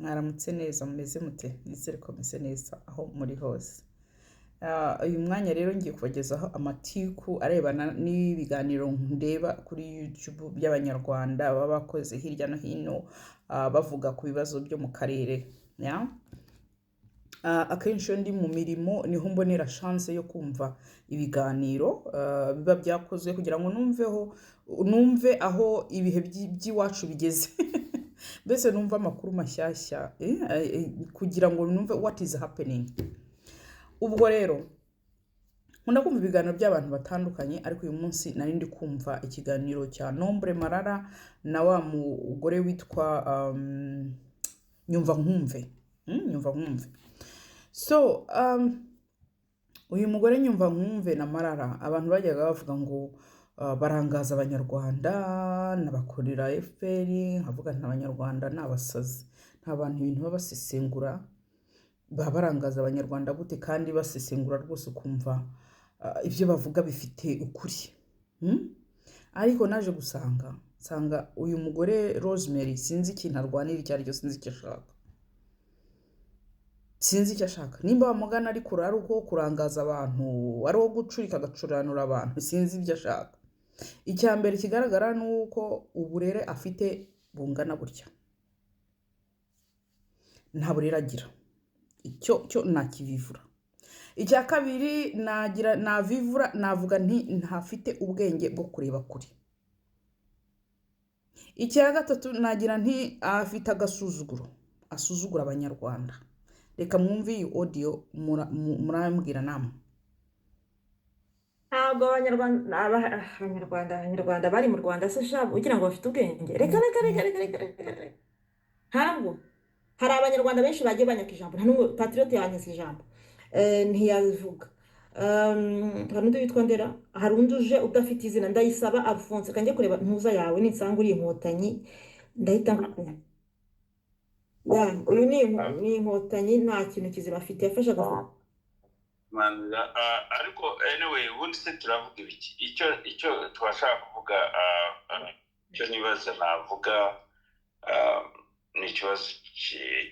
mwaramutse neza mumeze mute nizere ko mumeze neza aho muri hose. Uyu mwanya rero ngiye kubagezaho amatiku arebana n'ibiganiro ndeba kuri YouTube by'abanyarwanda baba bakoze hirya no hino, bavuga ku bibazo byo mu karere. Akenshi iyo ndi mu mirimo niho mbonera chance yo kumva ibiganiro biba byakozwe kugira ngo numve aho ibihe by'iwacu bigeze. Mbese numva amakuru mashyashya kugira ngo numve what is happening. Ubwo rero nkunda kumva ibiganiro by'abantu batandukanye, ariko uyu munsi nari ndi kumva ikiganiro cya Nombre Marara na wa mugore witwa Nyumva Nkumve. So uyu mugore Nyumva Nkumve na Marara abantu bajyaga bavuga ngo barangaza abanyarwanda n'abakorera FPR, nkavuga nta abanyarwanda n'abasazi, nta bantu ibintu babasesengura barangaza abanyarwanda gute kandi basesengura rwose ukumva ibyo bavuga bifite ukuri. Ariko naje nsanga uyu mugore Rosemary sinzi ikintu arwanira icyo ari cyo, sinzi icyo ashaka. Nimba bamugana ari kurara uko kurangaza abantu, ari wo gucurika agacuranura abantu, sinzi ibyo ashaka. Icya mbere kigaragara ni uko uburere afite bungana gutya, nta burere agira, icyo nakivivura. Icya kabiri navivura, navuga nti ntafite ubwenge bwo kureba kuri. Icya gatatu nagira nti afite agasuzuguro, asuzugura abanyarwanda. Reka mwumve iyi audio murambwira namwe. Ntabwo abanyarwanda bari mu Rwanda se shabo ugira ngo bafite ubwenge. Reka. Ntabwo hari abanyarwanda benshi bagiye banyaka ijambo, nta n'umwe patriote yanyise ijambo ntiyavuga. Hari undi witwa Ndera, hari undi uje udafite izina, Ndayisaba Alphonse. Kanjye kureba ntuza yawe ninsanga uri inkotanyi ndahita ngukunda. Uyu ni inkotanyi, nta kintu kizima afite, yafashaga ariko anyway ubundi se turavuga ibiki? Icyo twashaka kuvuga, icyo nibaza navuga ni ikibazo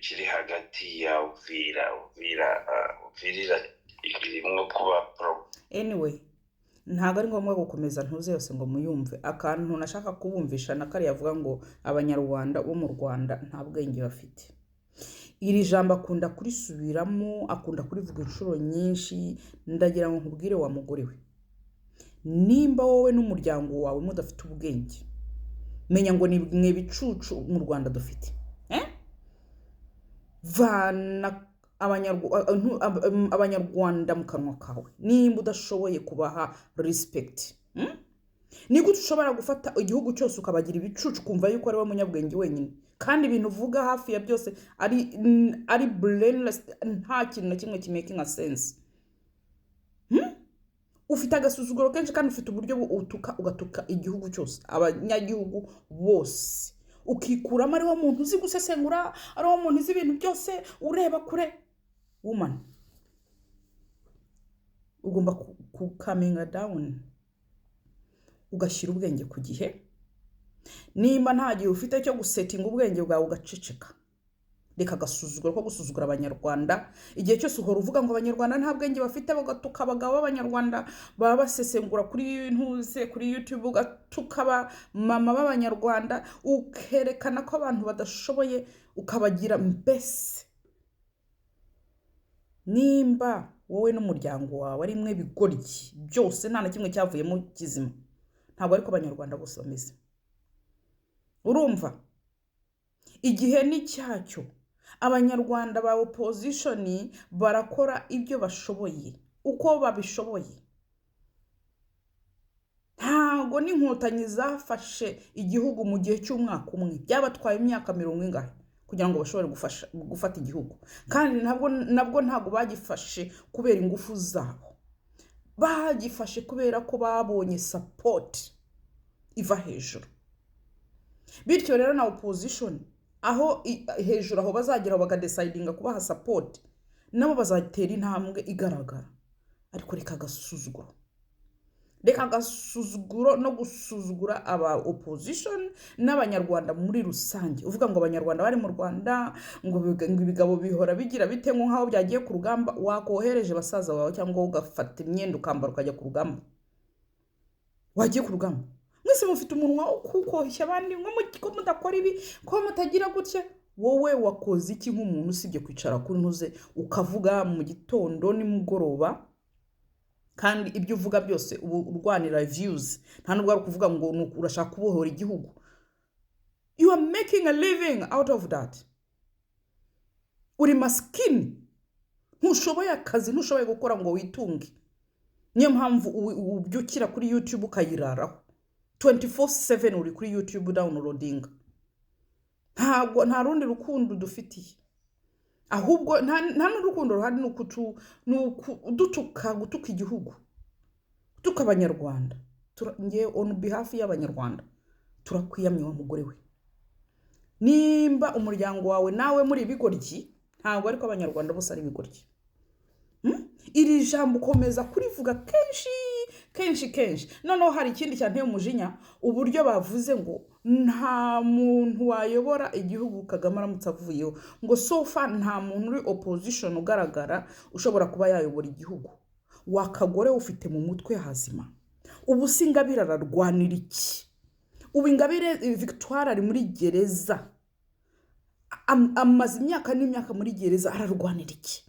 kiri hagati ya Uvira irimo kuba pro. Anyway, ntabwo ari ngombwa gukomeza ntuze yose ngo muyumve. Akantu nashaka kubumvisha na kare yavuga ngo abanyarwanda bo mu Rwanda nta bwenge bafite. Iri jambo akunda kurisubiramo, akunda kurivuga inshuro nyinshi. Ndagira ngo nkubwire wa mugore we, nimba wowe n'umuryango wawe mudafite ubwenge, menya ngo ni mwe bicucu mu Rwanda dufite. Vana abanyarwanda mu kanwa kawe nimba udashoboye kubaha respect. Ni gute ushobora gufata igihugu cyose ukabagira ibicucu kumva yuko ari we munyabwenge wenyine, kandi ibintu uvuga hafi ya byose ari brainless, nta kintu na kimwe kimaking sense. Ufite agasuzuguro kenshi kandi ufite uburyo ugatuka igihugu cyose, abanyagihugu bose, ukikuramo ari wo muntu uzi gusesengura, ari wo muntu uzi ibintu byose, ureba kure. Woman, ugomba coming down, ugashyira ubwenge ku gihe. Nimba nta gihe ufite cyo gusetting ubwenge bwawe ugaceceka, reka agasuzuguro ko gusuzugura abanyarwanda. Igihe cyose uhora uvuga ngo abanyarwanda nta bwenge bafite, bagatuka abagabo b'abanyarwanda baba basesengura kuri YouTube, ugatuka mama b'abanyarwanda, ukerekana ko abantu badashoboye, ukabagira mbese. Nimba wowe n'umuryango wawe ari mwe bigoryi byose, nta na kimwe cyavuyemo kizima, ntabwo ariko abanyarwanda bose bameze. Urumva? Igihe ni cyacyo. Abanyarwanda ba opposition barakora ibyo bashoboye uko babishoboye. Ntago n'inkotanyi zafashe igihugu mu gihe cy'umwaka umwe, byabatwaye imyaka 40 kugira ngo bashobore gufata igihugu. Kandi nabwo ntago bagifashe kubera ingufu zabo, bagifashe kubera ko babonye support iva hejuru. Bityo rero na opposition aho hejuru aho bazageraho bagadecidinga kubaha support, nabo bazatera intambwe igaragara. Ariko reka agasuzuguro, reka agasuzuguro no gusuzugura aba opposition n'abanyarwanda muri rusange uvuga ngo abanyarwanda bari mu Rwanda ngo ibigabo bihora bigira bite nk'aho byagiye ku rugamba wakohereje basaza bawe cyangwa ugafata imyenda ukambara ukajya ku rugamba wagiye ku rugamba mwese mufite umunwa wo kukoshya abandi ko mudakora ibi ko mutagira gutya wowe wakoze iki nk'umuntu usibye kwicara kuri ntuze ukavuga mu gitondo nimugoroba kandi ibyo uvuga byose urwanira views nta nubwo ari kuvuga ngo urashaka kubohora igihugu you are making a living out of that uri maskini ntushoboye akazi ntushoboye gukora ngo witunge niyo mpamvu ubyukira kuri YouTube ukayiraraho 24/7 uri kuri YouTube downloading nta rundi rukundo dufitiye ahubwo nta n'urukundo ruhari gutuka igihugu gutuka abanyarwanda nge on behalf y'abanyarwanda turakwiyamye wa mugore we nimba umuryango wawe nawe muri ibigoryi ntabwo ariko abanyarwanda bose ari ibigoryi iri jambo ukomeza kurivuga kenshi noneho hari ikindi cyane umujinya uburyo bavuze ngo nta muntu wayobora igihugu Kagame aramutse avuyeho ngo sofa nta muntu uri opposition ugaragara ushobora kuba yayobora igihugu wakagore ufite mu mutwe hazima ubu Ingabire ararwanira iki ubu Ingabire Victoire ari muri gereza amaze imyaka n'imyaka muri gereza ararwanira iki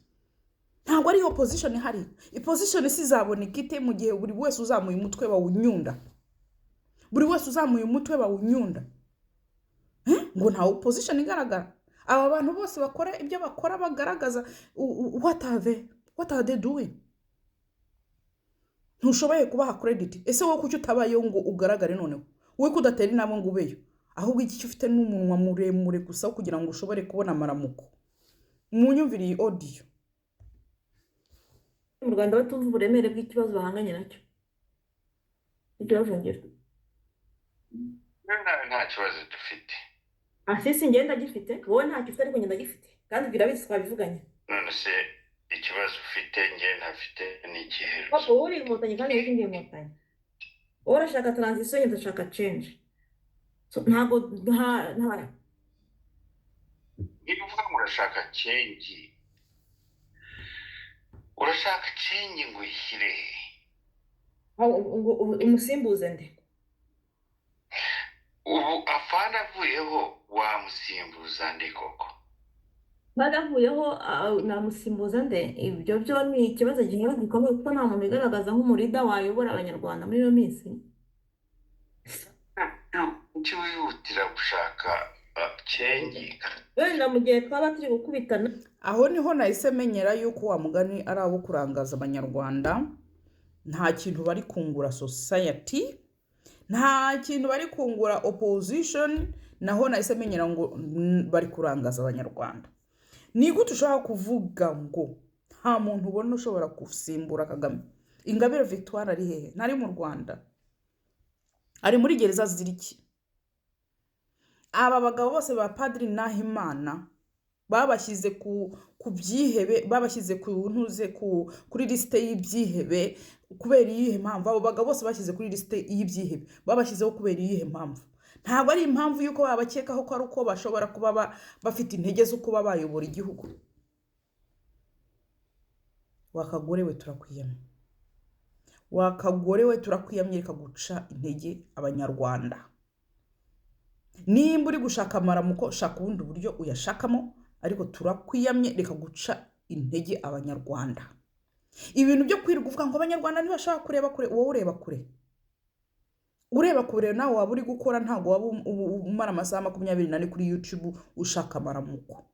ntabwo ari opposition ihari opposition sizaboneka ite mu gihe buri wese uzamuye umutwe bawunyunda ngo nta opposition igaragara aba bantu bose bakora ibyo bakora bagaragaza what are they doing ntushoboye kubaha credit ese wowe kuki utabayeho ngo ugaragare noneho wowe kudatera inama ngo ubeyo ahubwo iki ufite n'umunwa muremure gusa kugira ngo ushobore kubona amaramuko munyumviriye audio mu Rwanda batumva uburemere bw'ikibazo bahanganye nacyo ikibazo nta kibazo dufite sisi ngenda gifite wowe nta gifite ariko ngenda gifite kandi birabizi twabivuganye none se ikibazo ufite nge ntafite n'igihe wowe uri inkotanyi kandi uri ndi inkotanyi wowe urashaka transition ndashaka change ntabwo niba uvuga ngo urashaka change ngo uyishyire umusimbuze nde ubu afana avuyeho wamusimbuza nde koko badavuyeho namusimbuza nde ibyo byo ni ikibazo gikomeye kuko nta muntu igaragaza nk'umurida wayobora abanyarwanda muri iyo minsi icyo wihutira gushaka change wenda mu gihe twaba turi gukubitana aho niho nahise menyera yuko wa mugani ari abo kurangaza abanyarwanda nta kintu bari kungura society nta kintu bari kungura opposition naho nahise menyera ngo bari kurangaza abanyarwanda ni gute ushobora kuvuga ngo nta muntu ubona ushobora gusimbura Kagame Ingabire Victoire ari hehe ntari mu Rwanda ari muri gereza ziriki aba bagabo bose ba Padiri Nahimana babashyize ku byihebe babashyize ku ntuze kuri liste y'ibyihebe kubera iyihe mpamvu abo bagabo bose bashyize kuri liste y'ibyihebe babashyizeho kubera iyihe mpamvu ntabwo ari impamvu yuko babakekaho ko ari uko bashobora kuba bafite intege zo kuba bayobora igihugu wakagore we turakwiyamye reka guca intege abanyarwanda nimba uri gushaka amaramuko shaka ubundi buryo uyashakamo ariko turakwiyamye reka guca intege abanyarwanda ibintu byo kwirirwa uvuga ngo abanyarwanda ntibashaka kureba kure wowe ureba kure nawe waba uri gukora ntabwo waba umara amasaha 24 kuri YouTube ushaka amaramuko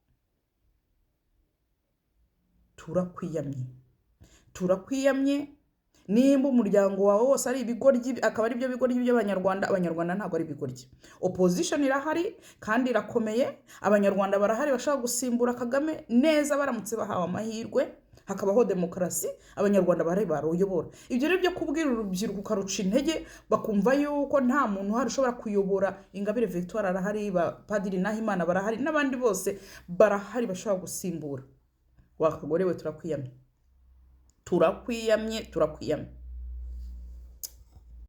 turakwiyamye nimba umuryango wawe wose ari ibigoryi akaba ari byo bigoryi by'abanyarwanda ntabwo ari ibigoryi opposition irahari kandi irakomeye abanyarwanda barahari bashaka gusimbura Kagame neza baramutse bahawe amahirwe hakabaho demokarasi abanyarwanda barahari baruyobora ibyo rero byo kubwira urubyiruko ukaruca intege bakumva yuko nta muntu uhari ushobora kuyobora Ingabire Victoire arahari Padiri Nahimana barahari n'abandi bose barahari bashaka gusimbura wakagore we turakwiyamye